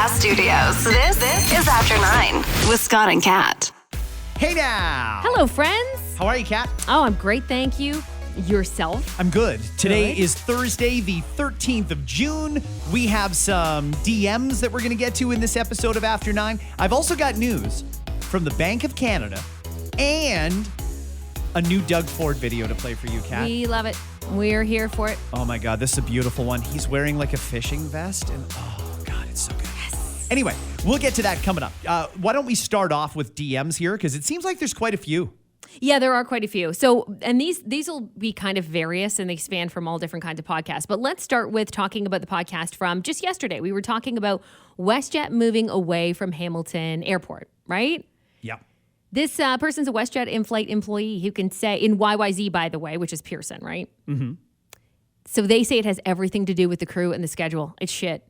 podcast studios. This is After 9 with Scott and Kat. Hey now. Hello, friends. How are you, Kat? Oh, I'm great, thank you. Yourself? I'm good. Today is Thursday, the 13th of June. We have some DMs that we're going to get to in this episode of After 9. I've also got news from the Bank of Canada and a new Doug Ford video to play for you, Kat. We love it. We're here for it. Oh my God, this is a beautiful one. He's wearing like a fishing vest and oh God, it's so good. Yes. Anyway, we'll get to that coming up. Why don't we start off with DMs here? Because it seems like there's quite a few. Yeah, there are quite a few. So, and these will be kind of various and they span from all different kinds of podcasts. But let's start with talking about the podcast from just yesterday. We were talking about WestJet moving away from Hamilton Airport, right? Yep. This person's a WestJet in-flight employee who can say, in YYZ, by the way, which is Pearson, right? Mm-hmm. So they say it has everything to do with the crew and the schedule. It's shit.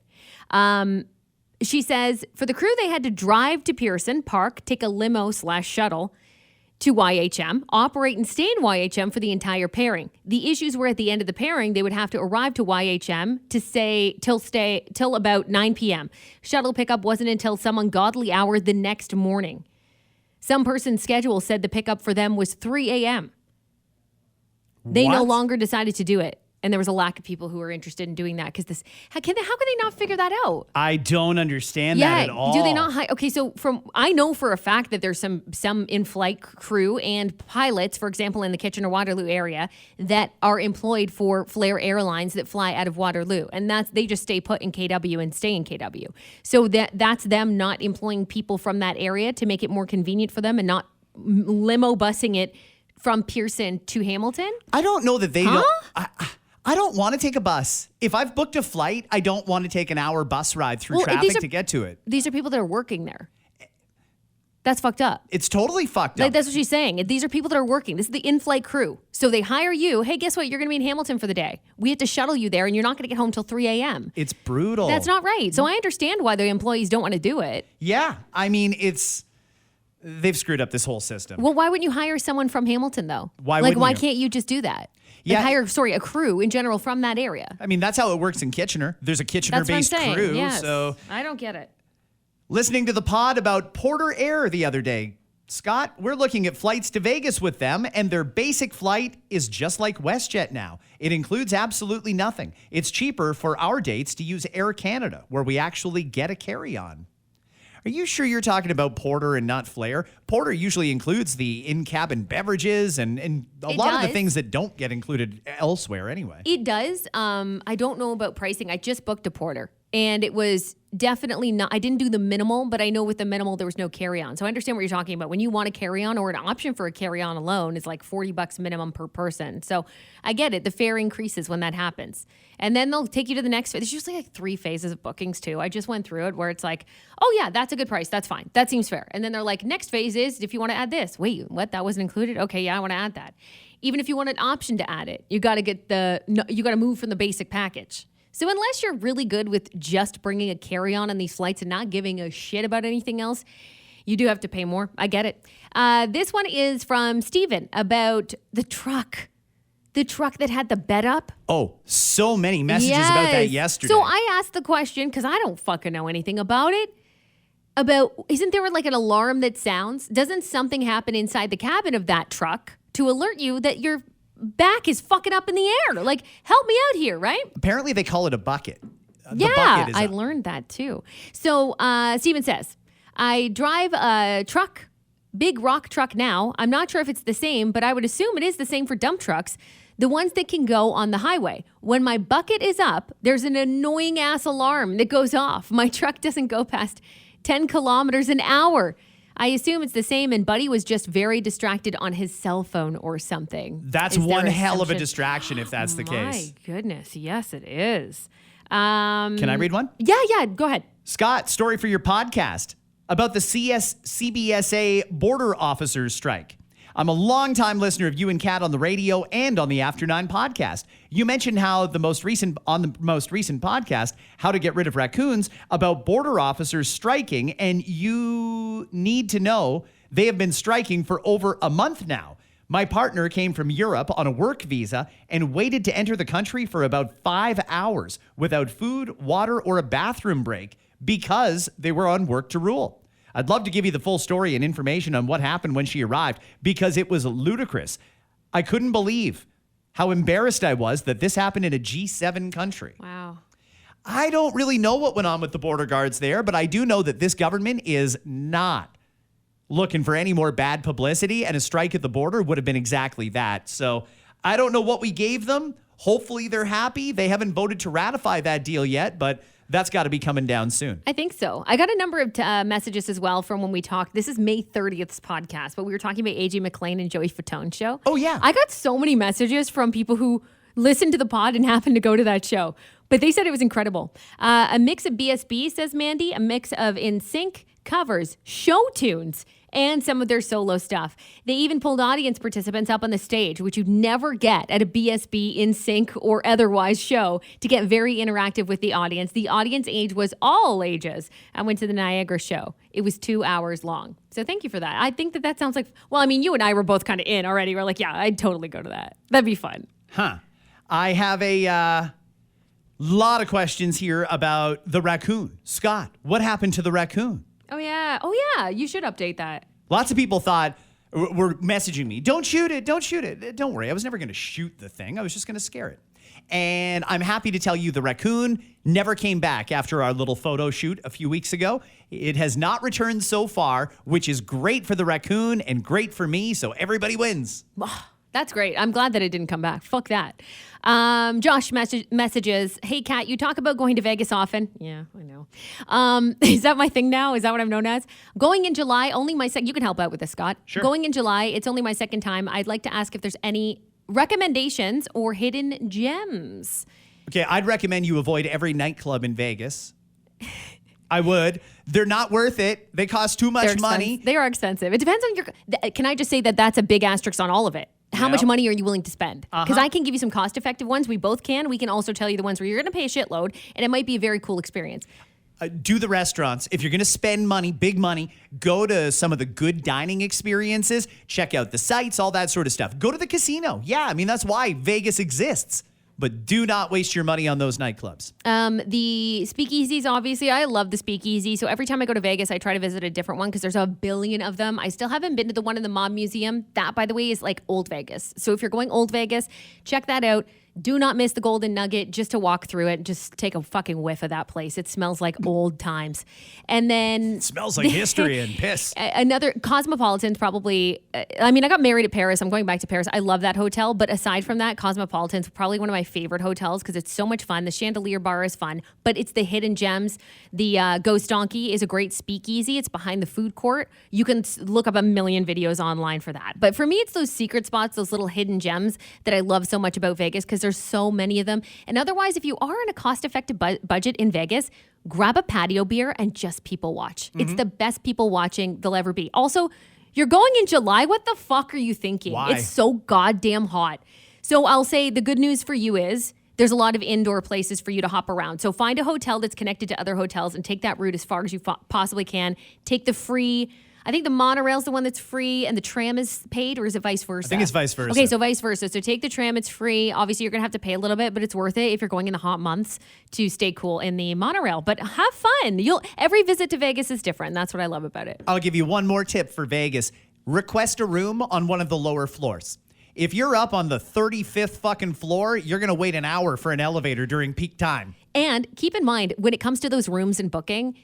She says, for the crew, they had to drive to Pearson, park, take a limo/shuttle to YHM, operate and stay in YHM for the entire pairing. The issues were at the end of the pairing, they would have to arrive to YHM to stay till about 9 p.m. Shuttle pickup wasn't until some ungodly hour the next morning. Some person's schedule said the pickup for them was 3 a.m. They no longer decided to do it. And there was a lack of people who were interested in doing that because how can they not figure that out? I don't understand that at all. Do they not? Okay, so I know for a fact that there's some in-flight crew and pilots, for example, in the Kitchener-Waterloo area, that are employed for Flair Airlines that fly out of Waterloo, and they just stay put in KW and stay in KW. So that's them not employing people from that area to make it more convenient for them and not limo busing it from Pearson to Hamilton. I don't know that they don't. I don't want to take a bus. If I've booked a flight, I don't want to take an hour bus ride through traffic to get to it. These are people that are working there. That's fucked up. It's totally fucked up. That's what she's saying. These are people that are working. This is the in-flight crew. So they hire you. Hey, guess what? You're going to be in Hamilton for the day. We have to shuttle you there, and you're not going to get home till 3 a.m. It's brutal. That's not right. So I understand why the employees don't want to do it. Yeah. I mean, they've screwed up this whole system. Well, why wouldn't you hire someone from Hamilton, though? Why can't you just do that? Yeah. Hire a crew in general from that area. I mean, that's how it works in Kitchener. There's a Kitchener-based crew. Yes. So I don't get it. Listening to the pod about Porter Air the other day, Scott, we're looking at flights to Vegas with them, and their basic flight is just like WestJet now. It includes absolutely nothing. It's cheaper for our dates to use Air Canada, where we actually get a carry-on. Are you sure you're talking about Porter and not Flair? Porter usually includes the in-cabin beverages and a lot of the things that don't get included elsewhere anyway. It does. I don't know about pricing. I just booked a Porter, and it was definitely not. I didn't do the minimal, but I know with the minimal there was no carry-on. So I understand what you're talking about. When you want a carry-on or an option for a carry-on alone is like $40 minimum per person. So I get it. The fare increases when that happens. And then they'll take you to the next phase. There's usually like 3 phases of bookings too. I just went through it where it's like, oh yeah, that's a good price. That's fine. That seems fair. And then they're like, next phase is if you want to add this. Wait, what? That wasn't included? Okay, yeah, I want to add that. Even if you want an option to add it, you got to move from the basic package. So unless you're really good with just bringing a carry-on these flights and not giving a shit about anything else, you do have to pay more. I get it. This one is from Steven about the truck. The truck that had the bed up. Oh, so many messages about that yesterday. So I asked the question, because I don't fucking know anything about it, isn't there like an alarm that sounds? Doesn't something happen inside the cabin of that truck to alert you that your back is fucking up in the air? Like, help me out here, right? Apparently they call it a bucket. Yeah, I learned that too. So Steven says, I drive a truck, big rock truck now. I'm not sure if it's the same, but I would assume it is the same for dump trucks. The ones that can go on the highway. When my bucket is up, there's an annoying ass alarm that goes off. My truck doesn't go past 10 kilometers an hour. I assume it's the same, and Buddy was just very distracted on his cell phone or something. That's one hell of a distraction if that's the case. My goodness, yes, it is. Can I read one? Yeah, go ahead. Scott, story for your podcast about the CBSA border officers strike. I'm a longtime listener of you and Kat on the radio and on the After 9 podcast. You mentioned how on the most recent podcast, how to get rid of raccoons, about border officers striking, and you need to know they have been striking for over a month now. My partner came from Europe on a work visa and waited to enter the country for about 5 hours without food, water, or a bathroom break because they were on work to rule. I'd love to give you the full story and information on what happened when she arrived because it was ludicrous. I couldn't believe how embarrassed I was that this happened in a G7 country. Wow. I don't really know what went on with the border guards there, but I do know that this government is not looking for any more bad publicity, and a strike at the border would have been exactly that. So I don't know what we gave them. Hopefully they're happy. They haven't voted to ratify that deal yet, but that's got to be coming down soon. I think so. I got a number of messages as well from when we talked. This is May 30th's podcast, but we were talking about AJ McLean and Joey Fatone show. Oh, yeah. I got so many messages from people who listened to the pod and happened to go to that show. But they said it was incredible. A mix of BSB, says Mandy, a mix of NSYNC covers, show tunes, and some of their solo stuff. They even pulled audience participants up on the stage, which you'd never get at a BSB, NSYNC, or otherwise show, to get very interactive with the audience. The audience age was all ages. I went to the Niagara show. It was 2 hours long. So thank you for that. I think that sounds like, well, I mean, you and I were both kind of in already. We're like, yeah, I'd totally go to that. That'd be fun. Huh. I have a lot of questions here about the raccoon. Scott, what happened to the raccoon? Oh, yeah. You should update that. Lots of people were messaging me, don't shoot it. Don't worry. I was never going to shoot the thing. I was just going to scare it. And I'm happy to tell you the raccoon never came back after our little photo shoot a few weeks ago. It has not returned so far, which is great for the raccoon and great for me. So everybody wins. That's great. I'm glad that it didn't come back. Fuck that. Josh messages, hey, Kat, you talk about going to Vegas often. Yeah, I know. Is that my thing now? Is that what I'm known as? Going in July, only my second. You can help out with this, Scott. Sure. Going in July, it's only my second time. I'd like to ask if there's any recommendations or hidden gems. Okay, I'd recommend you avoid every nightclub in Vegas. I would. They're not worth it. They cost too much money. They are expensive. It depends on your... Can I just say that that's a big asterisk on all of it? How much money are you willing to spend? Because I can give you some cost-effective ones. We both can. We can also tell you the ones where you're going to pay a shitload, and it might be a very cool experience. Do the restaurants. If you're going to spend money, big money, go to some of the good dining experiences. Check out the sites, all that sort of stuff. Go to the casino. Yeah, I mean, that's why Vegas exists. But do not waste your money on those nightclubs. The speakeasies, obviously. I love the speakeasy. So every time I go to Vegas, I try to visit a different one because there's a billion of them. I still haven't been to the one in the Mob Museum. That, by the way, is like Old Vegas. So if you're going Old Vegas, check that out. Do not miss the Golden Nugget just to walk through it. Just take a fucking whiff of that place. It smells like old times. And then... It smells like history and piss. Another, Cosmopolitan's probably... I mean, I got married at Paris. I'm going back to Paris. I love that hotel. But aside from that, Cosmopolitan's probably one of my favorite hotels because it's so much fun. The Chandelier Bar is fun. But it's the hidden gems. The Ghost Donkey is a great speakeasy. It's behind the food court. You can look up a million videos online for that. But for me, it's those secret spots, those little hidden gems that I love so much about Vegas because there's so many of them. And otherwise, if you are in a cost-effective budget in Vegas, grab a patio beer and just people watch. It's the best people watching there'll ever be. Also, you're going in July. What the fuck are you thinking? Why? It's so goddamn hot. So I'll say the good news for you is there's a lot of indoor places for you to hop around. So find a hotel that's connected to other hotels and take that route as far as you possibly can. Take the free... I think the monorail's the one that's free and the tram is paid, or is it vice versa? I think it's vice versa. Okay, so vice versa. So take the tram, it's free. Obviously, you're going to have to pay a little bit, but it's worth it if you're going in the hot months to stay cool in the monorail. But have fun. Every visit to Vegas is different. That's what I love about it. I'll give you one more tip for Vegas. Request a room on one of the lower floors. If you're up on the 35th fucking floor, you're going to wait an hour for an elevator during peak time. And keep in mind, when it comes to those rooms and booking,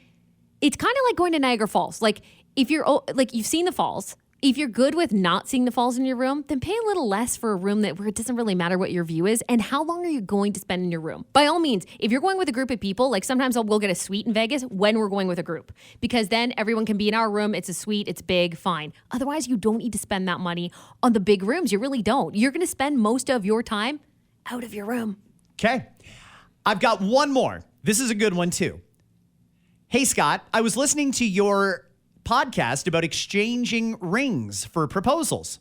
it's kind of like going to Niagara Falls. Like, if you're like you've seen the falls, if you're good with not seeing the falls in your room, then pay a little less for a room where it doesn't really matter what your view is and how long are you going to spend in your room. By all means, if you're going with a group of people, like sometimes we'll get a suite in Vegas when we're going with a group because then everyone can be in our room. It's a suite. It's big. Fine. Otherwise, you don't need to spend that money on the big rooms. You really don't. You're going to spend most of your time out of your room. Okay. I've got one more. This is a good one too. Hey, Scott, I was listening to your podcast about exchanging rings for proposals.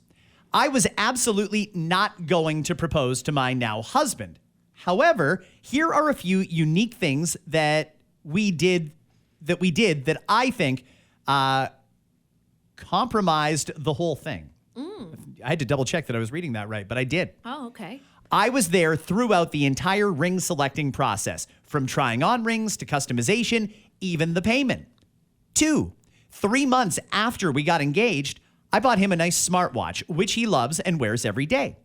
I was absolutely not going to propose to my now husband. However, here are a few unique things that we did that I think compromised the whole thing. I had to double check that I was reading that right, but I did. Oh, okay. I was there throughout the entire ring selecting process, from trying on rings to customization, even the payment. 2, 3 months after we got engaged, I bought him a nice smartwatch, which he loves and wears every day.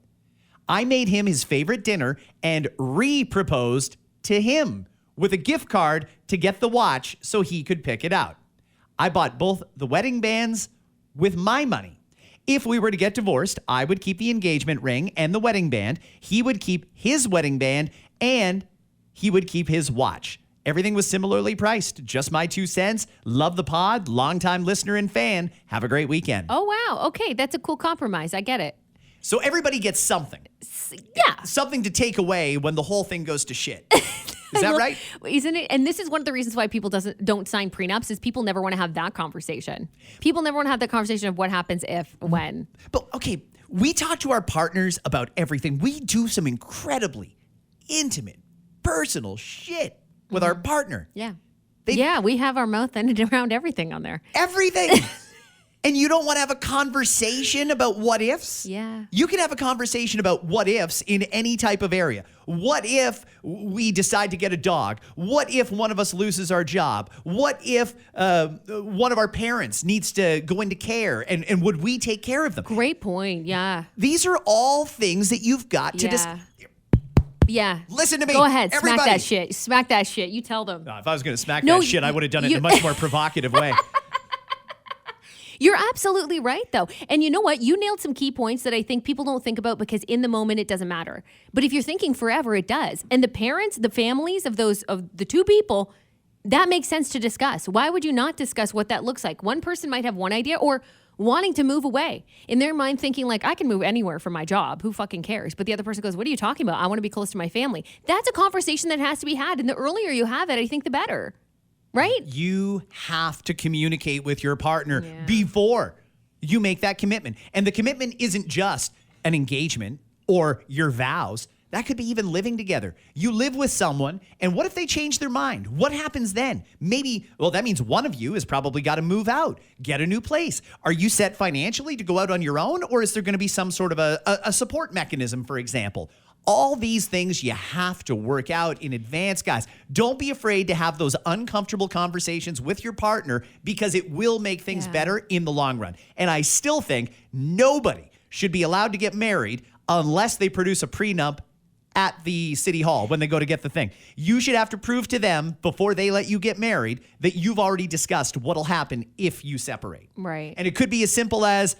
I made him his favorite dinner and re-proposed to him with a gift card to get the watch so he could pick it out. I bought both the wedding bands with my money. If we were to get divorced, I would keep the engagement ring and the wedding band. He would keep his wedding band and he would keep his watch. Everything was similarly priced. Just my 2 cents. Love the pod. Longtime listener and fan. Have a great weekend. Oh, wow. Okay. That's a cool compromise. I get it. So everybody gets something. Yeah. Something to take away when the whole thing goes to shit. Is that right? Isn't it? And this is one of the reasons why people don't sign prenups is people never want to have that conversation. People never want to have the conversation of what happens if, when. But okay, we talk to our partners about everything. We do some incredibly intimate, personal shit with our partner. Yeah. We have our mouth ended around everything on there. Everything. And you don't want to have a conversation about what ifs? Yeah. You can have a conversation about what ifs in any type of area. What if we decide to get a dog? What if one of us loses our job? What if one of our parents needs to go into care and would we take care of them? Great point. Yeah. These are all things that you've got to discuss. Yeah. Listen to me. Go ahead. Everybody. Smack that shit. Smack that shit. You tell them. If I was going to smack that shit, I would have done it in a much more provocative way. You're absolutely right, though. And you know what? You nailed some key points that I think people don't think about because in the moment it doesn't matter. But if you're thinking forever, it does. And the parents, the families of the 2 people, that makes sense to discuss. Why would you not discuss what that looks like? One person might have one idea or wanting to move away. In their mind thinking like, I can move anywhere for my job. Who fucking cares? But the other person goes, what are you talking about? I want to be close to my family. That's a conversation that has to be had. And the earlier you have it, I think the better. Right? You have to communicate with your partner before you make that commitment. And the commitment isn't just an engagement or your vows. That could be even living together. You live with someone, and what if they change their mind? What happens then? Maybe, that means one of you has probably got to move out, get a new place. Are you set financially to go out on your own, or is there going to be some sort of a support mechanism, for example? All these things you have to work out in advance, guys. Don't be afraid to have those uncomfortable conversations with your partner because it will make things better in the long run. And I still think nobody should be allowed to get married unless they produce a prenup at the city hall when they go to get the thing. You should have to prove to them before they let you get married that you've already discussed what'll happen if you separate. Right. And it could be as simple as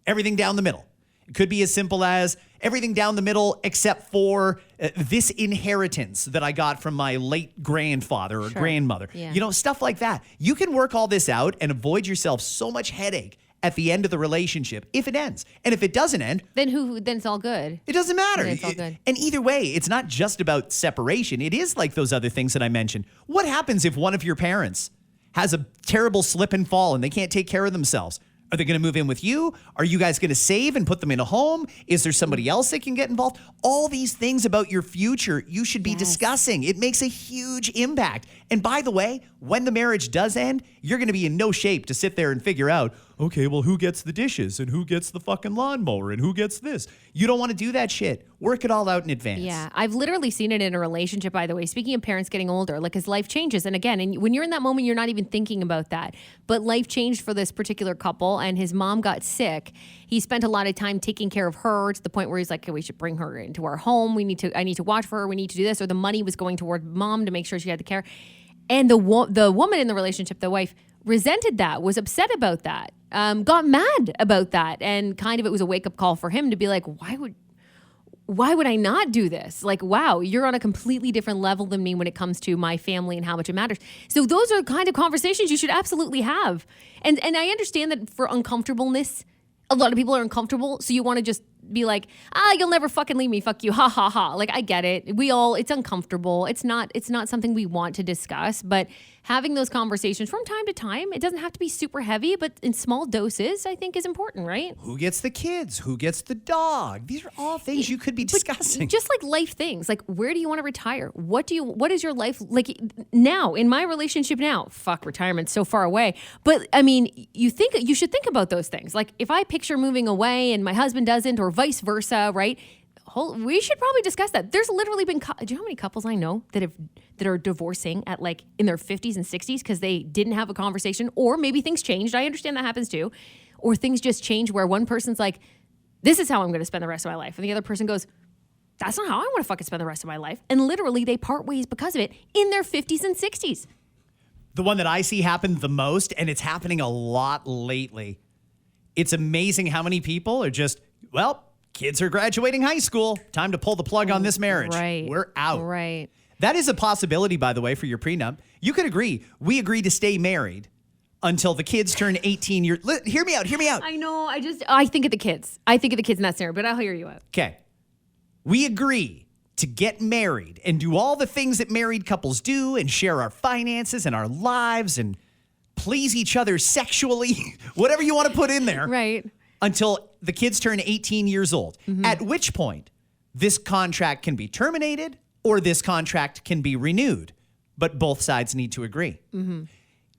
everything down the middle. It could be as simple as everything down the middle except for this inheritance that I got from my late grandfather or grandmother. Yeah. You know, stuff like that. You can work all this out and avoid yourself so much headache at the end of the relationship if it ends. And if it doesn't end, then it's all good. It doesn't matter. Then it's all good. And either way, it's not just about separation. It is like those other things that I mentioned. What happens if one of your parents has a terrible slip and fall and they can't take care of themselves? Are they going to move in with you? Are you guys going to save and put them in a home? Is there somebody else that can get involved? All these things about your future you should be discussing. It makes a huge impact. And by the way, when the marriage does end, you're going to be in no shape to sit there and figure out, okay, well, who gets the dishes and who gets the fucking lawnmower and who gets this? You don't want to do that shit. Work it all out in advance. Yeah, I've literally seen it in a relationship, by the way. Speaking of parents getting older, like as life changes. And again, when you're in that moment, you're not even thinking about that. But life changed for this particular couple and his mom got sick. He spent a lot of time taking care of her to the point where he's like, okay, we should bring her into our home. I need to watch for her. We need to do this. Or the money was going toward mom to make sure she had the care. And the woman in the relationship, the wife, resented that, was upset about that, got mad about that. And kind of it was a wake-up call for him to be like, why would I not do this? Like, wow, you're on a completely different level than me when it comes to my family and how much it matters. So those are the kind of conversations you should absolutely have. And I understand that for uncomfortableness, a lot of people are uncomfortable. So you want to just be like, you'll never fucking leave me. Fuck you. Ha ha ha. Like, I get it. It's uncomfortable. It's not something we want to discuss, but having those conversations from time to time, it doesn't have to be super heavy, but in small doses, I think is important, right? Who gets the kids? Who gets the dog? These are all things you could be discussing. Just like life things, like where do you want to retire? What is your life like now in my relationship now? Fuck, retirement's so far away. But I mean, you should think about those things. Like if I picture moving away and my husband doesn't, or vice versa, right? we should probably discuss that. There's literally been, do you know how many couples I know that are divorcing at like in their 50s and 60s because they didn't have a conversation, or maybe things changed. I understand that happens too. Or things just change where one person's like, this is how I'm going to spend the rest of my life. And the other person goes, that's not how I want to fucking spend the rest of my life. And literally they part ways because of it in their 50s and 60s. The one that I see happen the most, and it's happening a lot lately. It's amazing how many people are just, well, kids are graduating high school. Time to pull the plug on this marriage. Right. We're out. Right. That is a possibility, by the way, for your prenup. You could agree. We agree to stay married until the kids turn 18 years. Hear me out. I know. I think of the kids. I think of the kids in that scenario, but I'll hear you out. Okay. We agree to get married and do all the things that married couples do and share our finances and our lives and please each other sexually, whatever you want to put in there. Right. Until the kids turn 18 years old, at which point this contract can be terminated or this contract can be renewed, but both sides need to agree. Do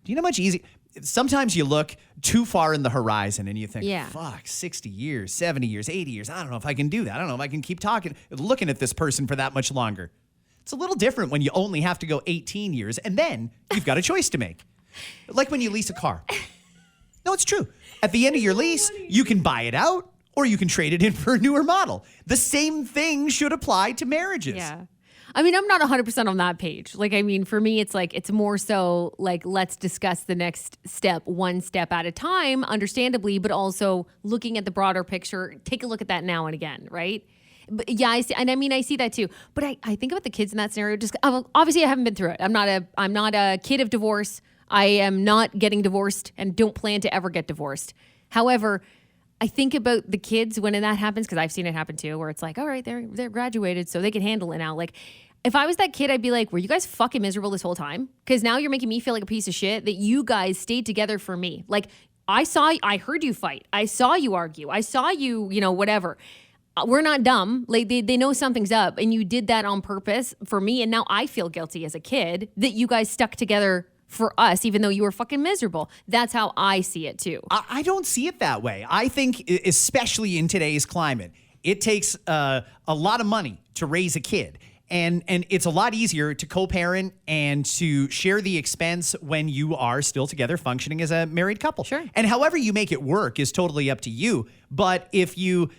you know how much easier? Sometimes you look too far in the horizon and you think, fuck, 60 years, 70 years, 80 years. I don't know if I can do that. I don't know if I can keep looking at this person for that much longer. It's a little different when you only have to go 18 years and then you've got a choice to make. Like when you lease a car. No, it's true. At the end of your lease, you can buy it out or you can trade it in for a newer model. The same thing should apply to marriages. Yeah. I mean, I'm not 100% on that page. Like, I mean, for me, it's like, it's more so like, let's discuss the next step, one step at a time, understandably, but also looking at the broader picture. Take a look at that now and again, right? But yeah, I see, and I mean, I see that too. But I think about the kids in that scenario. Just obviously, I haven't been through it. I'm not a kid of divorce. I am not getting divorced and don't plan to ever get divorced. However, I think about the kids when that happens, because I've seen it happen too, where it's like, all right, they're graduated, so they can handle it now. Like, if I was that kid, I'd be like, were you guys fucking miserable this whole time? Because now you're making me feel like a piece of shit that you guys stayed together for me. Like, I heard you fight. I saw you argue. I saw you, whatever. We're not dumb. Like, they know something's up, and you did that on purpose for me, and now I feel guilty as a kid that you guys stuck together for us, even though you were fucking miserable. That's how I see it too. I don't see it that way. I think, especially in today's climate, it takes a lot of money to raise a kid. And it's a lot easier to co-parent and to share the expense when you are still together functioning as a married couple. Sure. And however you make it work is totally up to you. But if you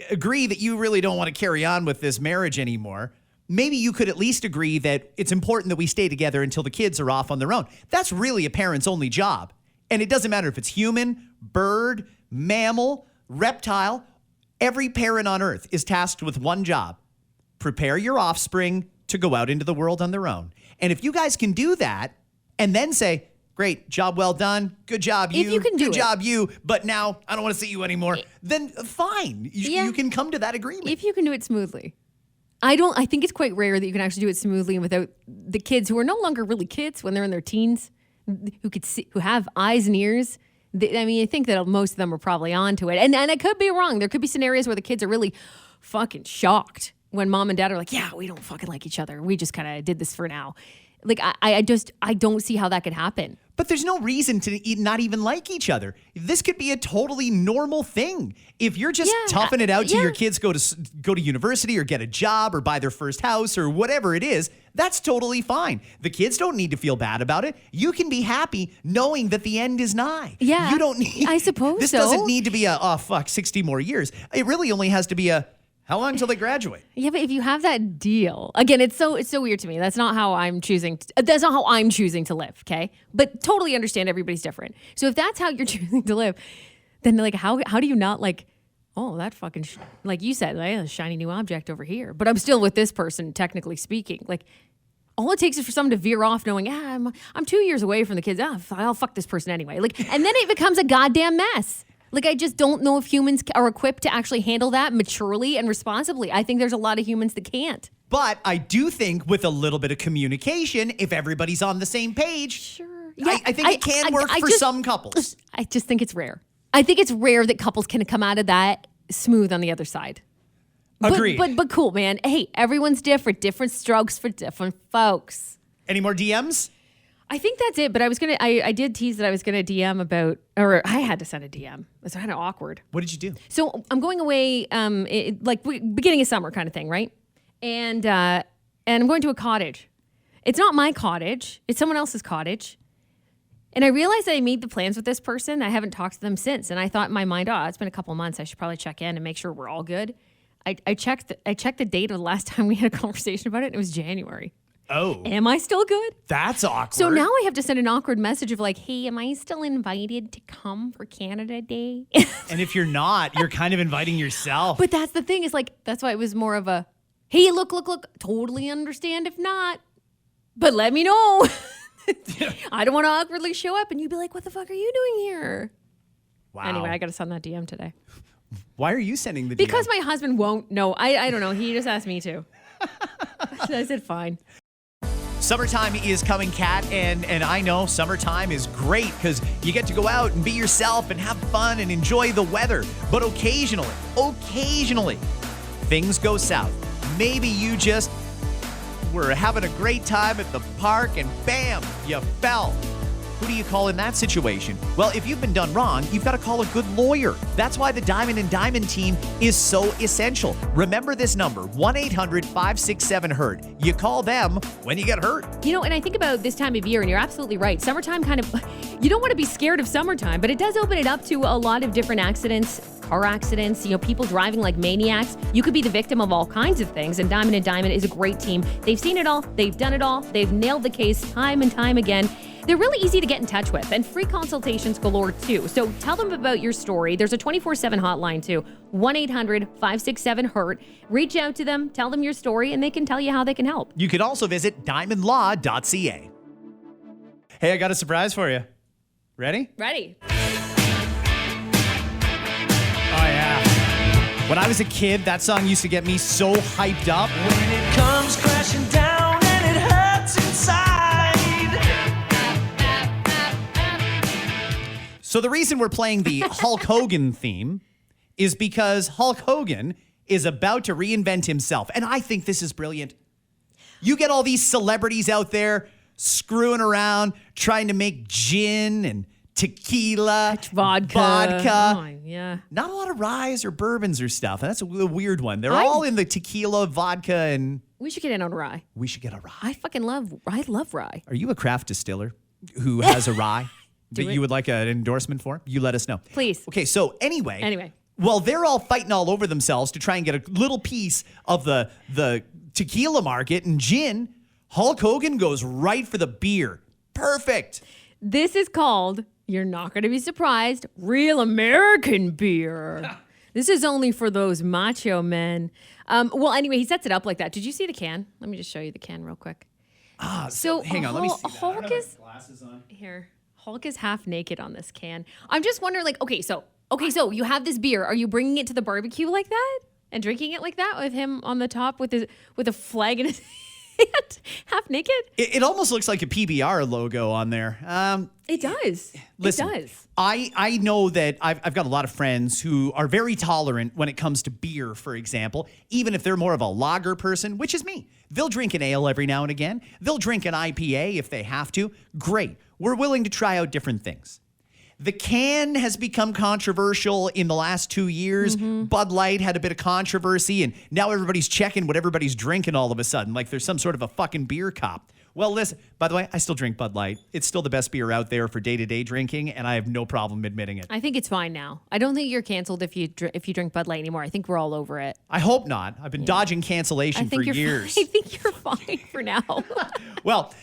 agree that you really don't want to carry on with this marriage anymore, maybe you could at least agree that it's important that we stay together until the kids are off on their own. That's really a parent's only job. And it doesn't matter if it's human, bird, mammal, reptile. Every parent on earth is tasked with one job: prepare your offspring to go out into the world on their own. And if you guys can do that and then say, great, job well done, good job you, if you can do good job you, but now I don't want to see you anymore, then fine. You can come to that agreement. If you can do it smoothly. I think it's quite rare that you can actually do it smoothly and without the kids who are no longer really kids when they're in their teens, who could see, who have eyes and ears. I think that most of them are probably onto it. And I could be wrong. There could be scenarios where the kids are really fucking shocked when mom and dad are like, yeah, we don't fucking like each other. We just kind of did this for now. Like, I don't see how that could happen. But there's no reason to not even like each other. This could be a totally normal thing. If you're just toughing it out till your kids go to university or get a job or buy their first house or whatever it is, that's totally fine. The kids don't need to feel bad about it. You can be happy knowing that the end is nigh. Yeah. You don't need... I suppose this doesn't need to be 60 more years. It really only has to be how long until they graduate? Yeah, but if you have that deal, again, it's so weird to me. That's not how I'm choosing to live, okay? But totally understand everybody's different. So if that's how you're choosing to live, then like how do you not like, oh, that fucking like you said, like, a shiny new object over here, but I'm still with this person technically speaking. Like, all it takes is for someone to veer off knowing, I'm 2 years away from the kids. I'll fuck this person anyway. Like, and then it becomes a goddamn mess. Like, I just don't know if humans are equipped to actually handle that maturely and responsibly. I think there's a lot of humans that can't. But I do think with a little bit of communication, if everybody's on the same page, sure. Yeah, I think it can work for some couples. I just think it's rare. I think it's rare that couples can come out of that smooth on the other side. Agreed. But cool, man. Hey, everyone's different. Different strokes for different folks. Any more DMs? I think that's it. But I did tease that I was gonna DM about, or I had to send a DM. It's kind of awkward. What did you do? So I'm going away, beginning of summer kind of thing, right? And I'm going to a cottage. It's not my cottage. It's someone else's cottage. And I realized that I made the plans with this person. I haven't talked to them since. And I thought in my mind, it's been a couple of months. I should probably check in and make sure we're all good. I checked the date of the last time we had a conversation about it. And it was January. Oh. Am I still good? That's awkward. So now I have to send an awkward message of like, hey, am I still invited to come for Canada Day? And if you're not, you're kind of inviting yourself. But that's the thing is like, that's why it was more of a, hey, look. Totally understand if not. But let me know. I don't want to awkwardly show up and you'd be like, what the fuck are you doing here? Wow. Anyway, I got to send that DM today. Why are you sending the DM? Because my husband won't. No, I don't know. He just asked me to. So I said, fine. Summertime is coming, Kat, and I know summertime is great because you get to go out and be yourself and have fun and enjoy the weather. But occasionally, things go south. Maybe you just were having a great time at the park and bam, you fell. Who do you call in that situation? Well, if you've been done wrong, you've got to call a good lawyer. That's why the Diamond and Diamond team is so essential. Remember this number, 1-800-567-HURT. You call them when you get hurt. You know, and I think about this time of year, and you're absolutely right. Summertime kind of, you don't want to be scared of summertime, but it does open it up to a lot of different accidents, car accidents, people driving like maniacs. You could be the victim of all kinds of things, and Diamond is a great team. They've seen it all. They've done it all. They've nailed the case time and time again. They're really easy to get in touch with and free consultations galore too. So tell them about your story. There's a 24/7 hotline too, 1-800-567-HURT. Reach out to them, tell them your story, and they can tell you how they can help. You could also visit diamondlaw.ca. Hey, I got a surprise for you. Ready? Ready. Oh, yeah. When I was a kid, that song used to get me so hyped up. When it comes crashing down and it hurts inside. So the reason we're playing the Hulk Hogan theme is because Hulk Hogan is about to reinvent himself. And I think this is brilliant. You get all these celebrities out there screwing around, trying to make gin and tequila, vodka. Oh, yeah. Not a lot of ryes or bourbons or stuff. And that's a weird one. They're all in the tequila, vodka, and... We should get in on rye. We should get a rye. I love rye. Are you a craft distiller who has a rye that you would like an endorsement for? You let us know. Please. Okay, so anyway. Well, they're all fighting all over themselves to try and get a little piece of the tequila market and gin. Hulk Hogan goes right for the beer. Perfect. This is called, you're not going to be surprised, real American beer. This is only for those macho men. Well, anyway, he sets it up like that. Did you see the can? Let me just show you the can real quick. So hang on, let me see that. Hulk I don't have is my glasses on. here. Hulk is half naked on this can. I'm just wondering, like, okay, so you have this beer. Are you bringing it to the barbecue like that and drinking it like that with him on the top with a flag in his hand, half naked? It almost looks like a PBR logo on there. It does. Listen, it does. I know that I've got a lot of friends who are very tolerant when it comes to beer, for example, even if they're more of a lager person, which is me. They'll drink an ale every now and again. They'll drink an IPA if they have to. Great. We're willing to try out different things. The can has become controversial in the last 2 years. Mm-hmm. Bud Light had a bit of controversy, and now everybody's checking what everybody's drinking all of a sudden, like there's some sort of a fucking beer cop. Well, listen, by the way, I still drink Bud Light. It's still the best beer out there for day-to-day drinking, and I have no problem admitting it. I think it's fine now. I don't think you're canceled if you drink Bud Light anymore. I think we're all over it. I hope not. I've been dodging cancellation for years. I think you're fine for now. Well,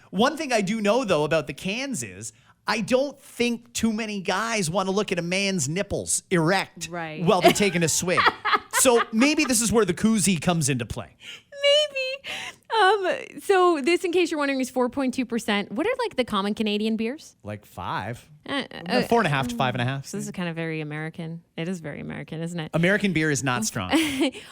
one thing I do know, though, about the cans is I don't think too many guys want to look at a man's nipples erect while they're taking a swig. So maybe this is where the koozie comes into play. Maybe. So this, in case you're wondering, is 4.2%. What are like the common Canadian beers? Like 5. 4.5 to 5.5. So this is kind of very American. It is very American, isn't it? American beer is not strong.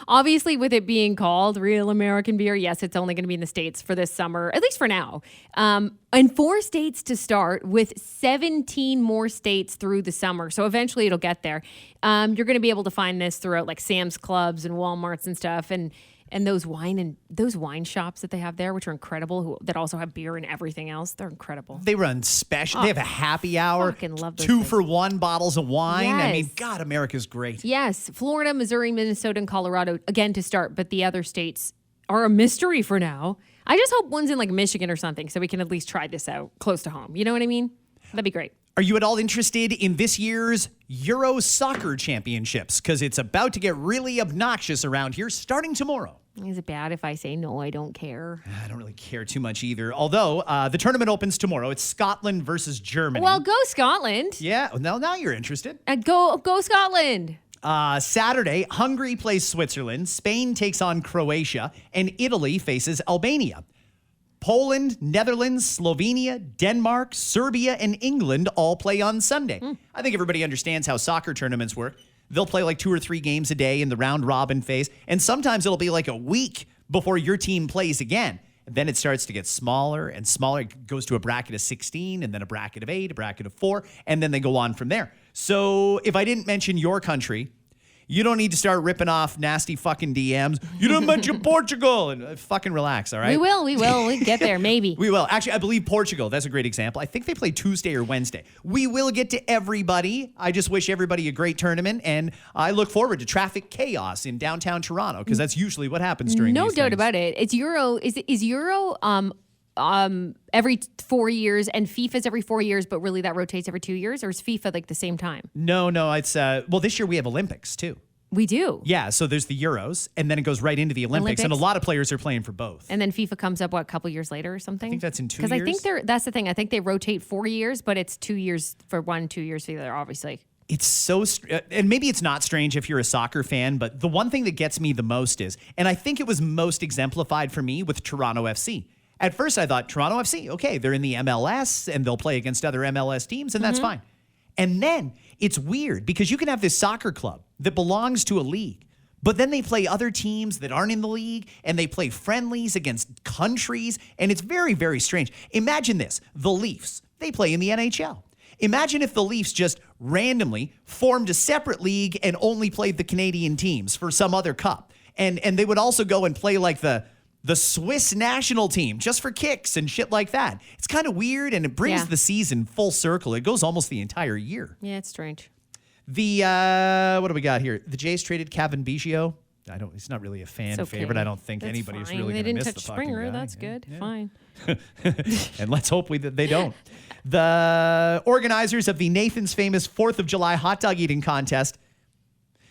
Obviously, with it being called real American beer, yes, it's only going to be in the States for this summer, at least for now. And 4 states to start, with 17 more states through the summer. So eventually it'll get there. You're going to be able to find this throughout like Sam's Clubs and Walmarts and stuff. And And those wine shops that they have there, which are incredible, that also have beer and everything else, they're incredible. They run special. They have a happy hour. Fucking love those 2 things. for 1 bottles of wine. I mean, Yes. God, America's great. Yes, Florida, Missouri, Minnesota, and Colorado, again, to start, but the other states are a mystery for now. I just hope one's in like Michigan or something so we can at least try this out close to home. You know what I mean? That'd be great. Are you at all interested in this year's Euro Soccer Championships? Because it's about to get really obnoxious around here starting tomorrow. Is it bad if I say no, I don't care? I don't really care too much either. Although the tournament opens tomorrow. It's Scotland versus Germany. Well, go Scotland. Yeah, now you're interested. Go Scotland. Saturday, Hungary plays Switzerland, Spain takes on Croatia, and Italy faces Albania. Poland, Netherlands, Slovenia, Denmark, Serbia, and England all play on Sunday. I think everybody understands how soccer tournaments work. They'll play like 2 or 3 games a day in the round robin phase, and sometimes it'll be like a week before your team plays again. And then it starts to get smaller and smaller. It goes to a bracket of 16, and then a bracket of 8, a bracket of 4, and then they go on from there. So if I didn't mention your country, you don't need to start ripping off nasty fucking DMs. You didn't mention Portugal. And fucking relax, all right? We will. We get there, maybe. We will. Actually, I believe Portugal. That's a great example. I think they play Tuesday or Wednesday. We will get to everybody. I just wish everybody a great tournament, and I look forward to traffic chaos in downtown Toronto because that's usually what happens during No these doubt things. about it. It's Euro. Is Euro every 4 years and FIFA's every 4 years, but really that rotates every 2 years, or is FIFA like the same time? No, it's well, this year we have Olympics too. We do. Yeah, so there's the Euros, and then it goes right into the Olympics, and a lot of players are playing for both. And then FIFA comes up, a couple years later or something? I think that's in 2 years. Because I think that's the thing. I think they rotate 4 years, but it's 2 years for one, 2 years for the other, obviously. It's so, and maybe it's not strange if you're a soccer fan, but the one thing that gets me the most is, and I think it was most exemplified for me with Toronto FC. At first I thought, Toronto FC, okay, they're in the MLS, and they'll play against other MLS teams, and that's fine. And then it's weird because you can have this soccer club that belongs to a league, but then they play other teams that aren't in the league, and they play friendlies against countries, and it's very, very strange. Imagine this. The Leafs, they play in the NHL. Imagine if the Leafs just randomly formed a separate league and only played the Canadian teams for some other cup. And they would also go and play like the Swiss national team just for kicks and shit like that. It's kind of weird, and it brings the season full circle. It goes almost the entire year. Yeah, it's strange. What do we got here? The Jays traded Kevin Biggio. He's not really a fan favorite. I don't think That's anybody's fine. really They going to didn't miss the touch fucking Springer. guy. That's good. Yeah. Fine. And let's hope that they don't. The organizers of the Nathan's Famous 4th of July hot dog eating contest,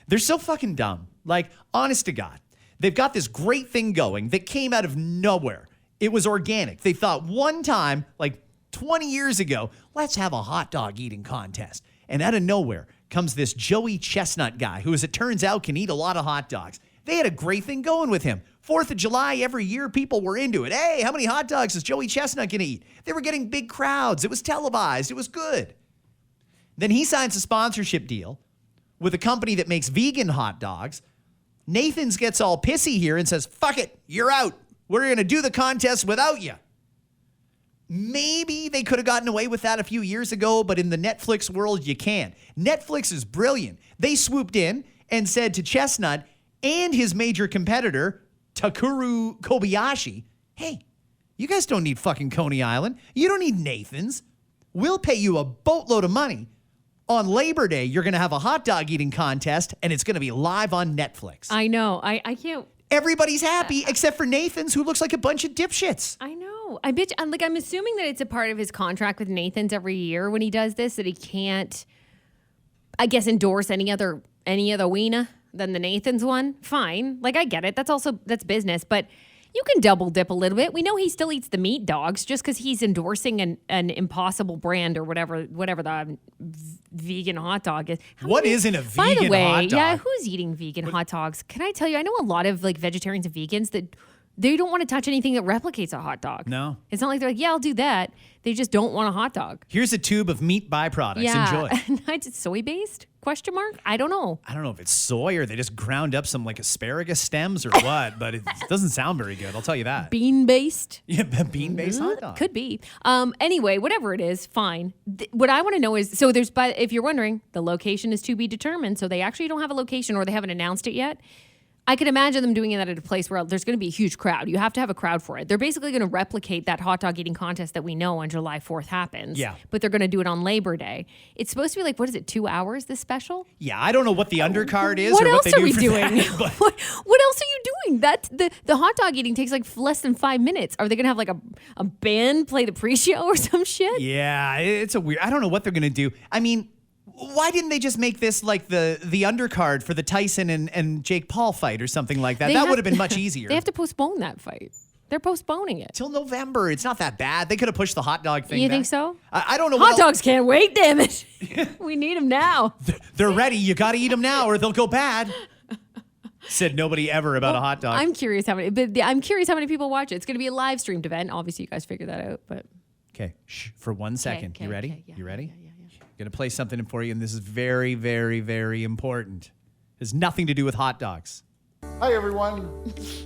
they're so fucking dumb. Like, honest to God. They've got this great thing going that came out of nowhere. It was organic. They thought one time, like 20 years ago, let's have a hot dog eating contest. And out of nowhere comes this Joey Chestnut guy who, as it turns out, can eat a lot of hot dogs. They had a great thing going with him. 4th of July, every year, people were into it. Hey, how many hot dogs is Joey Chestnut going to eat? They were getting big crowds. It was televised. It was good. Then he signs a sponsorship deal with a company that makes vegan hot dogs. Nathan's gets all pissy here and says, fuck it, you're out. We're going to do the contest without you. Maybe they could have gotten away with that a few years ago, but in the Netflix world, you can't. Netflix is brilliant. They swooped in and said to Chestnut and his major competitor, Takuru Kobayashi, hey, you guys don't need fucking Coney Island. You don't need Nathan's. We'll pay you a boatload of money. On Labor Day, you're going to have a hot dog eating contest, and it's going to be live on Netflix. I know. I can't. Everybody's happy except for Nathan's, who looks like a bunch of dipshits. I know. I'm assuming that it's a part of his contract with Nathan's every year when he does this, that he can't, I guess, endorse any other wiener than the Nathan's one. Fine. Like, I get it. That's business. But you can double dip a little bit. We know he still eats the meat dogs just because he's endorsing an Impossible brand or whatever the vegan hot dog is. What isn't a vegan hot dog? By the way, hot dog? yeah, who's eating vegan hot dogs? Can I tell you, I know a lot of like vegetarians and vegans that they don't want to touch anything that replicates a hot dog. No. It's not like they're like, yeah, I'll do that. They just don't want a hot dog. Here's a tube of meat byproducts. Yeah. Enjoy. It's soy-based? Question mark? I don't know. I don't know if it's soy or they just ground up some like asparagus stems or what, but it doesn't sound very good. I'll tell you that. Bean-based? Yeah, bean-based hot dog. Could be. Anyway, whatever it is, fine. What I want to know is, so if you're wondering, the location is to be determined. So they actually don't have a location or they haven't announced it yet. I could imagine them doing that at a place where there's going to be a huge crowd. You have to have a crowd for it. They're basically going to replicate that hot dog eating contest that we know on July 4th happens. Yeah. But they're going to do it on Labor Day. It's supposed to be like, what is it, 2 hours, this special? Yeah, I don't know what the undercard is What or what else they are do we for doing? that, but- What else are you doing? That the hot dog eating takes like less than 5 minutes. Are they going to have like a band play the pre-show or some shit? Yeah, it's a weird. I don't know what they're going to do. I mean, why didn't they just make this like the undercard for the Tyson and Jake Paul fight or something like that? That would have been much easier. They have to postpone that fight. They're postponing it. Till November. It's not that bad. They could have pushed the hot dog thing You back. think so? I don't know. Hot dogs can't wait, damn it. We need them now. They're ready. You got to eat them now or they'll go bad. Said nobody ever about a hot dog. I'm curious how many people watch it. It's going to be a live streamed event. Obviously, you guys figure that out, but Okay, for 1 second. okay, You ready? okay, yeah, You ready? yeah. Going to play something for you, and this is very, very, very important. It has nothing to do with hot dogs. Hi everyone.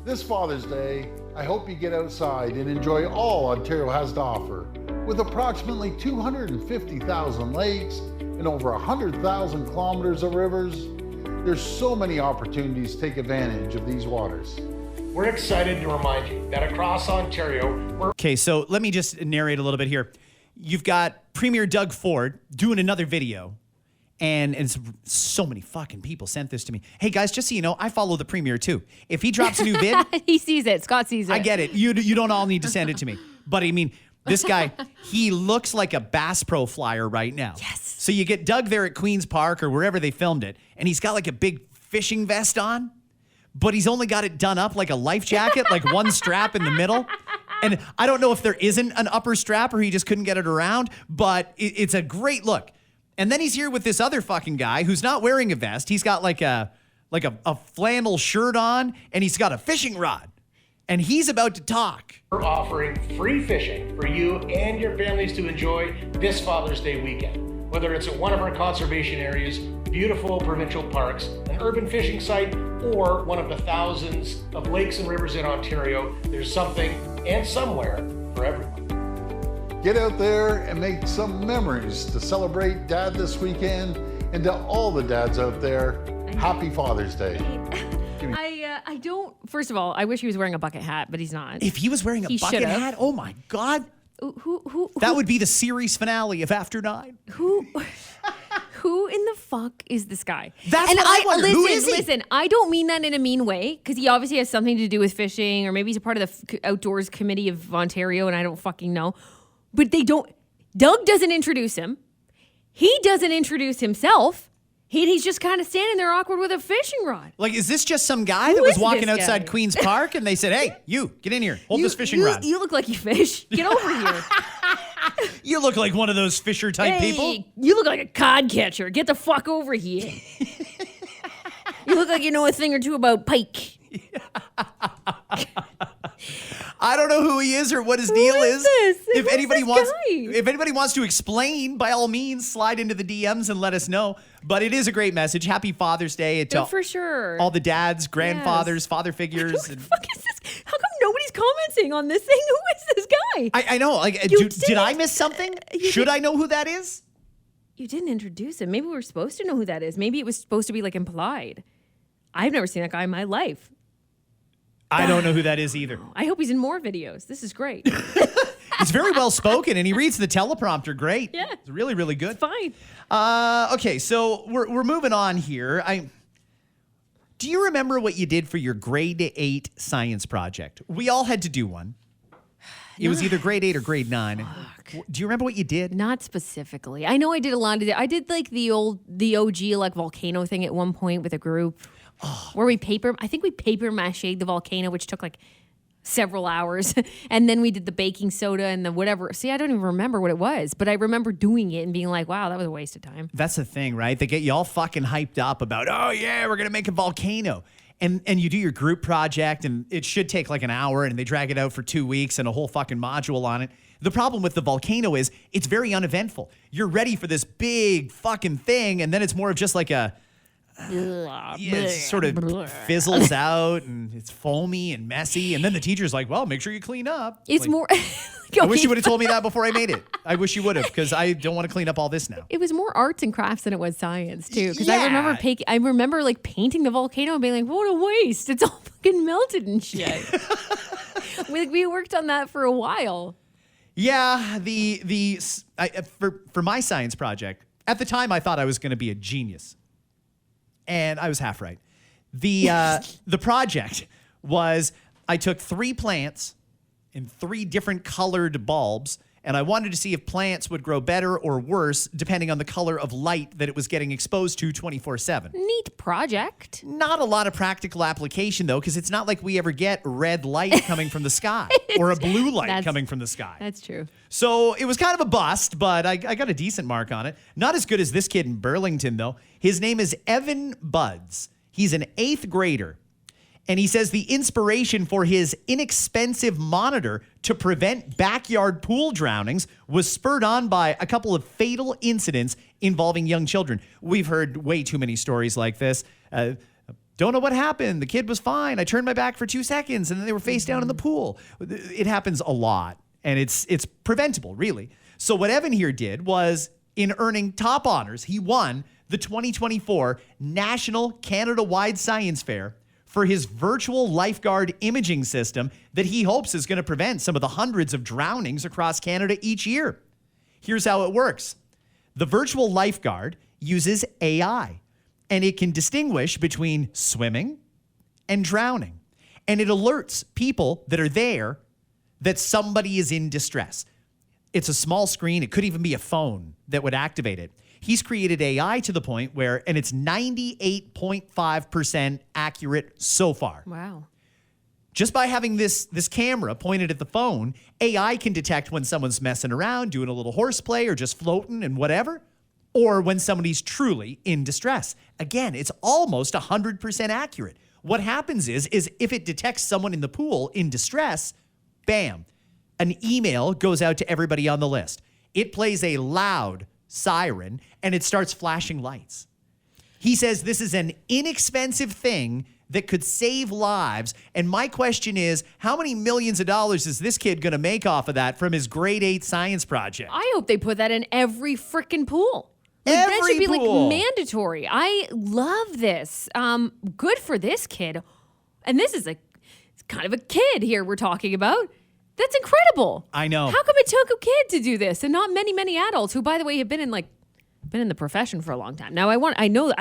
This Father's Day, I hope you get outside and enjoy all Ontario has to offer. With approximately 250,000 lakes and over 100,000 kilometers of rivers, there's so many opportunities to take advantage of these waters. We're excited to remind you that across Ontario, we're Okay, so let me just narrate a little bit here. You've got Premier Doug Ford doing another video, and so many fucking people sent this to me. Hey guys, just so you know, I follow the Premier too. If he drops a new vid, He sees it. Scott sees it. I get it. You don't all need to send it to me. But I mean, this guy, he looks like a Bass Pro flyer right now. Yes. So you get Doug there at Queen's Park or wherever they filmed it, and he's got like a big fishing vest on, but he's only got it done up like a life jacket, like one strap in the middle. And I don't know if there isn't an upper strap or he just couldn't get it around, but it's a great look. And then he's here with this other fucking guy who's not wearing a vest. He's got like a flannel shirt on, and he's got a fishing rod. And he's about to talk. offering free fishing for you and your families to enjoy this Father's Day weekend. Whether it's at one of our conservation areas, beautiful provincial parks, an urban fishing site, or one of the thousands of lakes and rivers in Ontario, there's something and somewhere for everyone. Get out there and make some memories to celebrate Dad this weekend. And to all the dads out there, happy Father's Day. I don't. First of all, I wish he was wearing a bucket hat, but he's not. If he was wearing a He bucket should've. hat, oh my God. That would be the series finale of After 9. Who in the fuck is this guy? That's what I wonder. Listen, Who is he? Listen, I don't mean that in a mean way, because he obviously has something to do with fishing, or maybe he's a part of the Outdoors Committee of Ontario, and I don't fucking know. But they don't. Doug doesn't introduce him. He doesn't introduce himself. He's just kind of standing there awkward with a fishing rod. Like, is this just some guy Who that was is walking this outside guy? Queen's Park and they said, hey, you, get in here, hold this fishing rod. You look like you fish. Get over here. You look like one of those Fisher type people. You look like a cod catcher. Get the fuck over here. You look like you know a thing or two about pike. I don't know who he is or what his deal is this? If Who's anybody this wants, guy? if anybody wants to explain, by all means, slide into the DMs and let us know. But it is a great message. Happy Father's Day to For sure. all the dads, grandfathers, father figures. Who the fuck is this? How come nobody's commenting on this thing? Who is this guy? I know. Like, You did I didn't- miss something? you Should did- I know who that is? You didn't introduce him. Maybe we were supposed to know who that is. Maybe it was supposed to be like implied. I've never seen that guy in my life. I don't know who that is either. I hope he's in more videos. This is great. He's very well spoken and he reads the teleprompter great. Yeah. It's really, really good. Fine. Okay, so we're moving on here. Do you remember what you did for your grade 8 science project? We all had to do one. It was either grade 8 or grade 9. Do you remember what you did? Not specifically. I know I did a lot of it. I did like the OG like volcano thing at one point with a group. Where I think we paper mache'd the volcano, which took like several hours. And then we did the baking soda and the whatever. See, I don't even remember what it was, but I remember doing it and being like, wow, that was a waste of time. That's the thing, right? They get you all fucking hyped up about, oh yeah, we're going to make a volcano. And you do your group project and it should take like an hour and they drag it out for 2 weeks and a whole fucking module on it. The problem with the volcano is it's very uneventful. You're ready for this big fucking thing and then it's more of just like a it sort of fizzles out and it's foamy and messy. And then the teacher's like, well, make sure you clean up. It's Like, more. I wish you would have told me that before I made it. I wish you would have, because I don't want to clean up all this now. It was more arts and crafts than it was science too. Because Yeah. I remember like painting the volcano and being like, what a waste! It's all fucking melted and shit. we worked on that for a while. Yeah, for my science project, at the time I thought I was going to be a genius. And I was half right. The project was I took 3 plants in 3 different colored bulbs, and I wanted to see if plants would grow better or worse depending on the color of light that it was getting exposed to 24/7. Neat project. Not a lot of practical application, though, because it's not like we ever get red light coming from the sky or a blue light coming from the sky. That's true. So it was kind of a bust, but I got a decent mark on it. Not as good as this kid in Burlington, though. His name is Evan Buds. He's an 8th grader. And he says the inspiration for his inexpensive monitor to prevent backyard pool drownings was spurred on by a couple of fatal incidents involving young children. We've heard way too many stories like this. Don't know what happened. The kid was fine. I turned my back for 2 seconds and then they were face down in the pool. It happens a lot, and it's preventable, really. So what Evan here did was, in earning top honors, he won the 2024 National Canada-wide Science Fair for his virtual lifeguard imaging system that he hopes is going to prevent some of the hundreds of drownings across Canada each year. Here's how it works. The virtual lifeguard uses AI, and it can distinguish between swimming and drowning. And it alerts people that are there that somebody is in distress. It's a small screen. It could even be a phone that would activate it. He's created AI to the point where, and it's 98.5% accurate so far. Wow. Just by having this camera pointed at the phone, AI can detect when someone's messing around, doing a little horseplay, or just floating and whatever, or when somebody's truly in distress. Again, it's almost 100% accurate. What happens is if it detects someone in the pool in distress, bam, an email goes out to everybody on the list. It plays a loud siren, and it starts flashing lights. He says this is an inexpensive thing that could save lives. And my question is, how many millions of dollars is this kid going to make off of that from his grade 8 science project? I hope they put that in every freaking pool. Every that should be pool. like mandatory. I love this. Good for this kid. And this is it's kind of a kid here we're talking about. That's incredible. I know. How come it took a kid to do this and not many adults who, by the way, have been in the profession for a long time. Now, I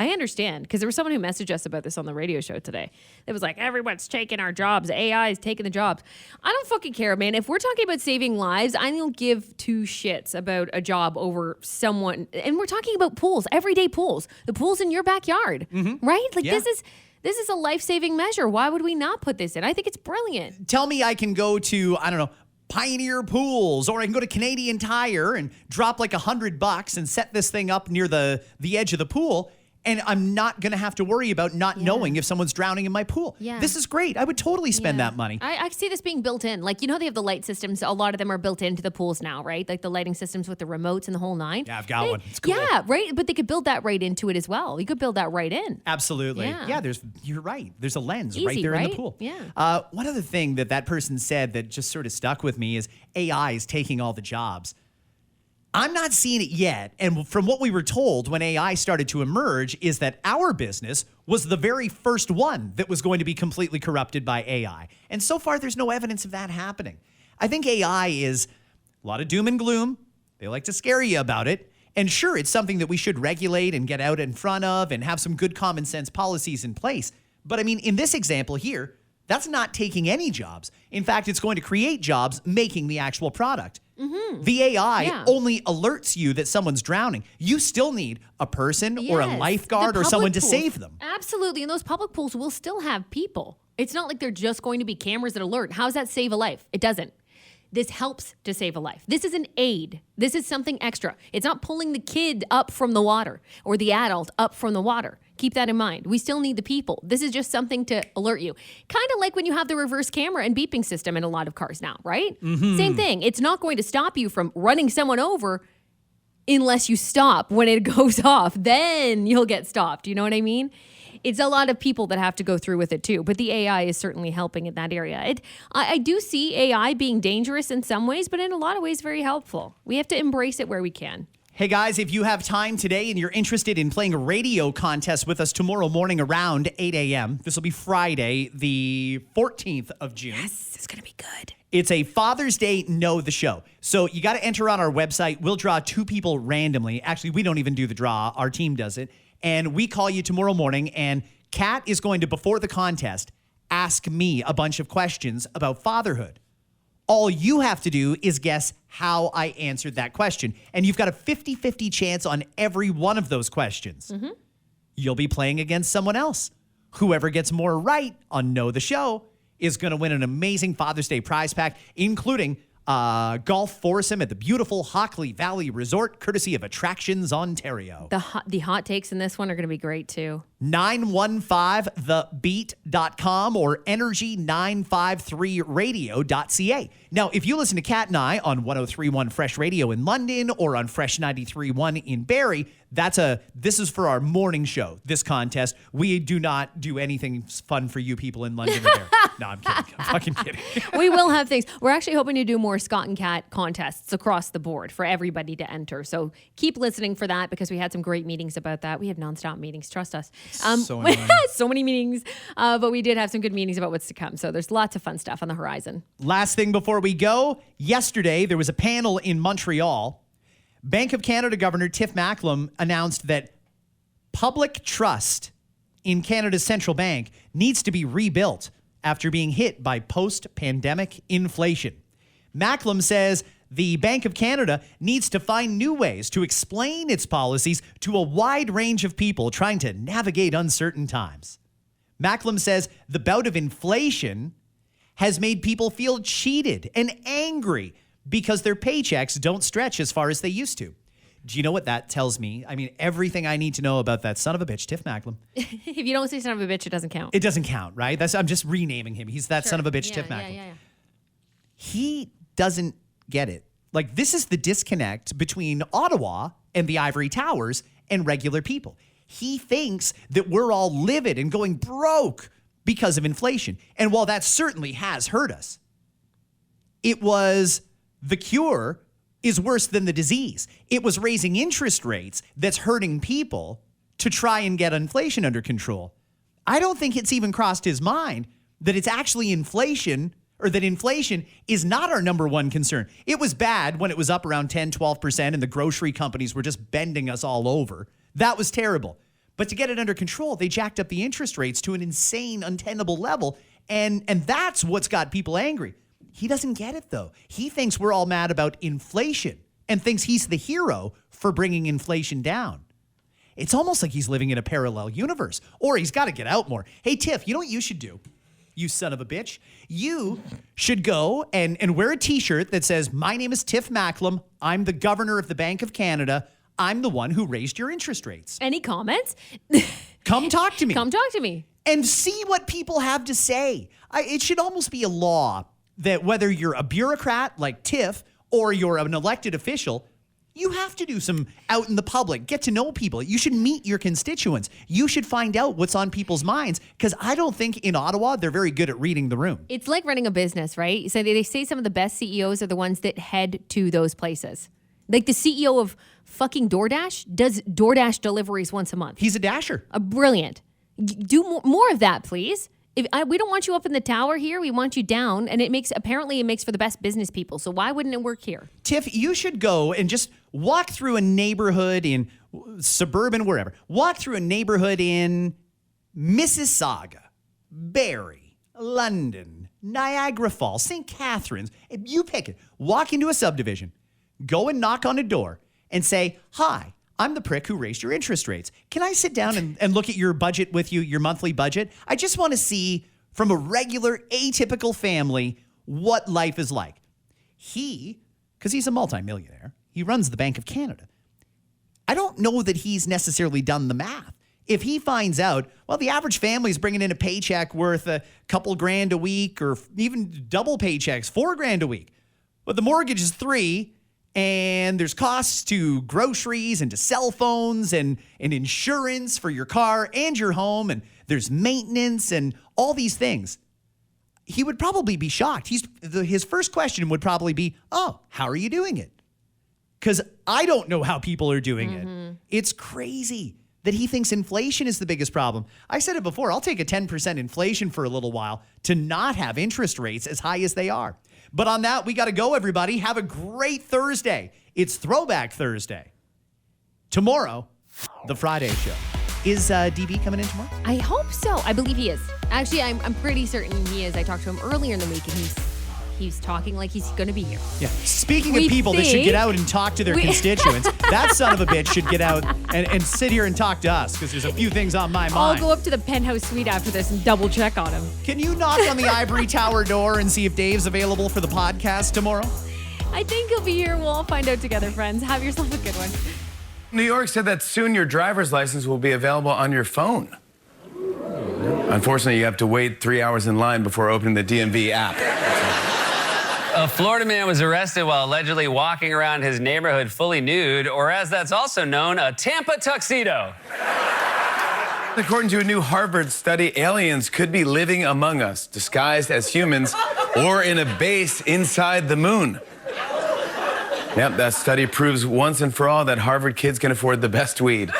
understand, because there was someone who messaged us about this on the radio show today. It was like, everyone's taking our jobs. AI is taking the jobs. I don't fucking care, man. If we're talking about saving lives, I don't give 2 shits about a job over someone. And we're talking about pools, everyday pools. The pools in your backyard, right? Like, Yeah. This is a life-saving measure. Why would we not put this in? I think it's brilliant. Tell me I can go to, I don't know, Pioneer Pools, or I can go to Canadian Tire and drop like $100 and set this thing up near the edge of the pool, and I'm not going to have to worry about not knowing if someone's drowning in my pool. Yeah. This is great. I would totally spend that money. I see this being built in. Like, they have the light systems. A lot of them are built into the pools now, right? Like the lighting systems with the remotes and the whole 9. Yeah, I've got one. It's cool. Yeah, right? But they could build that right into it as well. You could build that right in. Absolutely. Yeah. You're right. There's a lens Easy, right there in right? the pool. Yeah. One other thing that person said that just sort of stuck with me is AI is taking all the jobs. I'm not seeing it yet. And from what we were told when AI started to emerge is that our business was the very first one that was going to be completely corrupted by AI. And so far, there's no evidence of that happening. I think AI is a lot of doom and gloom. They like to scare you about it. And sure, it's something that we should regulate and get out in front of and have some good common sense policies in place. But I mean, in this example here, that's not taking any jobs. In fact, it's going to create jobs making the actual product. The AI only alerts you that someone's drowning. You still need a person or a Yes. lifeguard The or someone public to pools. save them. Absolutely. And those public pools will still have people. It's not like they're just going to be cameras that alert. How does that save a life? It doesn't. This helps to save a life. This is an aid. This is something extra. It's not pulling the kid up from the water or the adult up from the water. Keep that in mind. We still need the people. This is just something to alert you. Kind of like when you have the reverse camera and beeping system in a lot of cars now, right? Same thing. It's not going to stop you from running someone over. unless you stop when it goes off. Then you'll get stopped. You know what I mean? It's a lot of people that have to go through with it too, but the AI is certainly helping in that area. I do see AI being dangerous in some ways, but in a lot of ways very helpful. We have to embrace it where we can. Hey guys, if you have time today and you're interested in playing a radio contest with us tomorrow morning around 8 a.m., this will be Friday, the 14th of June. Yes, it's going to be good. It's a Father's Day Know the Show. So you got to enter on our website. We'll draw 2 people randomly. Actually, we don't even do the draw. Our team does it. And we call you tomorrow morning, and Kat is going to, before the contest, ask me a bunch of questions about fatherhood. All you have to do is guess how I answered that question. And you've got a 50-50 chance on every one of those questions. Mm-hmm. You'll be playing against someone else. Whoever gets more right on Know the Show is going to win an amazing Father's Day prize pack, including golf foursome at the beautiful Hockley Valley Resort, courtesy of Attractions Ontario. The hot takes in this one are going to be great too. 915thebeat.com or energy953radio.ca. Now, if you listen to Kat and I on 103.1 Fresh Radio in London or on Fresh 93.1 in Barrie, this is for our morning show, this contest. We do not do anything fun for you people in London or Barrie. No, I'm kidding. I'm fucking kidding. We will have things. We're actually hoping to do more Scott and Kat contests across the board for everybody to enter. So keep listening for that because we had some great meetings about that. We have nonstop meetings. Trust us. So annoying. So many meetings, but we did have some good meetings about what's to come. So there's lots of fun stuff on the horizon. Last thing before we go, yesterday there was a panel in Montreal. Bank of Canada Governor Tiff Macklem announced that public trust in Canada's central bank needs to be rebuilt after being hit by post-pandemic inflation. Macklem says the Bank of Canada needs to find new ways to explain its policies to a wide range of people trying to navigate uncertain times. Macklem says the bout of inflation has made people feel cheated and angry because their paychecks don't stretch as far as they used to. Do you know what that tells me? I mean, everything I need to know about that son of a bitch, Tiff Macklem. If you don't say son of a bitch, it doesn't count. It doesn't count, right? I'm just renaming him. He's that son of a bitch, Tiff Macklem. Yeah. He doesn't get it. Like, this is the disconnect between Ottawa and the Ivory Towers and regular people. He thinks that we're all livid and going broke because of inflation. And while that certainly has hurt us, it was the cure is worse than the disease. It was raising interest rates that's hurting people to try and get inflation under control. I don't think it's even crossed his mind that it's actually inflation, or that inflation is not our number one concern. It was bad when it was up around 10, 12% and the grocery companies were just bending us all over. That was terrible. But to get it under control, they jacked up the interest rates to an insane, untenable level. And that's what's got people angry. He doesn't get it, though. He thinks we're all mad about inflation and thinks he's the hero for bringing inflation down. It's almost like he's living in a parallel universe, or he's got to get out more. Hey, Tiff, you know what you should do? You son of a bitch. You should go and wear a T-shirt that says, "My name is Tiff Macklem. I'm the governor of the Bank of Canada. I'm the one who raised your interest rates." Any comments? Come talk to me. Come talk to me. And see what people have to say. It should almost be a law that whether you're a bureaucrat like Tiff or you're an elected official, you have to do some out in the public, get to know people. You should meet your constituents. You should find out what's on people's minds, because I don't think in Ottawa they're very good at reading the room. It's like running a business, right? So they say some of the best CEOs are the ones that head to those places. Like the CEO of fucking DoorDash does DoorDash deliveries once a month. He's a dasher. Brilliant. Do more of that, please. We don't want you up in the tower here. We want you down. And it makes for the best business people. So why wouldn't it work here? Tiff, you should go and just walk through a neighborhood in suburban, wherever. Walk through a neighborhood in Mississauga, Barrie, London, Niagara Falls, St. Catharines. You pick it. Walk into a subdivision. Go and knock on a door and say, "Hi, I'm the prick who raised your interest rates. Can I sit down and look at your budget with you, your monthly budget? I just want to see from a regular, atypical family what life is like." Because he's a multimillionaire, he runs the Bank of Canada. I don't know that he's necessarily done the math. If he finds out, well, the average family is bringing in a paycheck worth a couple grand a week, or even double paychecks, $4,000 a week, but the mortgage is $3,000, and there's costs to groceries and to cell phones and insurance for your car and your home, and there's maintenance and all these things, he would probably be shocked. His first question would probably be, oh, how are you doing it? Because I don't know how people are doing it. It's crazy that he thinks inflation is the biggest problem. I said it before, I'll take a 10% inflation for a little while to not have interest rates as high as they are. But on that, we got to go, everybody. Have a great Thursday. It's Throwback Thursday. Tomorrow, the Friday show. Is DB coming in tomorrow? I hope so. I believe he is. Actually, I'm pretty certain he is. I talked to him earlier in the week, and he's talking like he's going to be here. Yeah. Speaking of people that should get out and talk to their constituents, that son of a bitch should get out and sit here and talk to us, because there's a few things on my mind. I'll go up to the penthouse suite after this and double check on him. Can you knock on the ivory tower door and see if Dave's available for the podcast tomorrow? I think he'll be here. We'll all find out together, friends. Have yourself a good one. New York said that soon your driver's license will be available on your phone. Unfortunately, you have to wait 3 hours in line before opening the DMV app. A Florida man was arrested while allegedly walking around his neighborhood fully nude, or as that's also known, a Tampa tuxedo. According to a new Harvard study, aliens could be living among us, disguised as humans, or in a base inside the moon. Yep, that study proves once and for all that Harvard kids can afford the best weed.